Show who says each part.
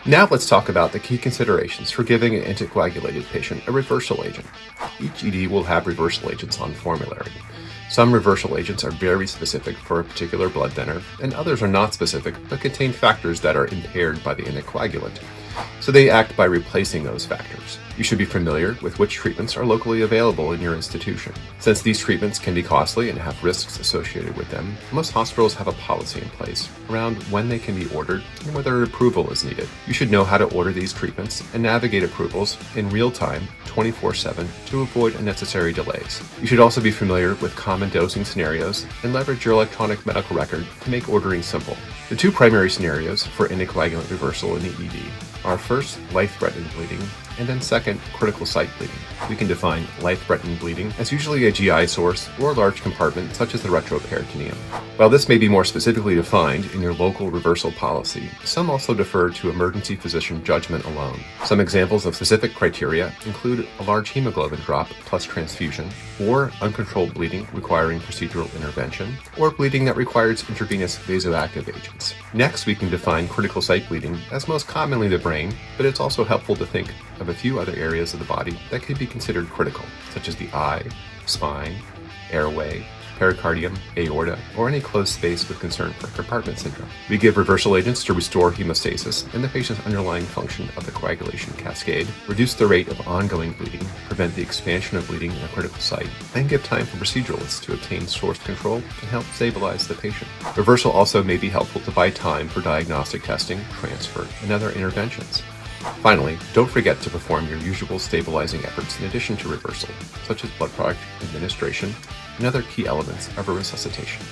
Speaker 1: Now let's talk about the key considerations for giving an anticoagulated patient a reversal agent. Each ED will have reversal agents on formulary. Some reversal agents are very specific for a particular blood thinner, and others are not specific but contain factors that are impaired by the anticoagulant, so they act by replacing those factors. You should be familiar with which treatments are locally available in your institution. Since these treatments can be costly and have risks associated with them, most hospitals have a policy in place around when they can be ordered and whether approval is needed. You should know how to order these treatments and navigate approvals in real time, 24/7, to avoid unnecessary delays. You should also be familiar with common dosing scenarios and leverage your electronic medical record to make ordering simple. The two primary scenarios for anticoagulant reversal in the ED are first, life-threatening bleeding, and then second, critical site bleeding. We can define life-threatening bleeding as usually a GI source or a large compartment such as the retroperitoneum. While this may be more specifically defined in your local reversal policy, some also defer to emergency physician judgment alone. Some examples of specific criteria include a large hemoglobin drop plus transfusion, or uncontrolled bleeding requiring procedural intervention, or bleeding that requires intravenous vasoactive agents. Next, we can define critical site bleeding as most commonly the brain, but it's also helpful to think of a few other areas of the body that could be considered critical, such as the eye, spine, airway, pericardium, aorta, or any closed space with concern for compartment syndrome. We give reversal agents to restore hemostasis and the patient's underlying function of the coagulation cascade, reduce the rate of ongoing bleeding, prevent the expansion of bleeding in a critical site, and give time for proceduralists to obtain source control and help stabilize the patient. Reversal also may be helpful to buy time for diagnostic testing, transfer, and other interventions. Finally, don't forget to perform your usual stabilizing efforts in addition to reversal, such as blood product administration and other key elements of a resuscitation.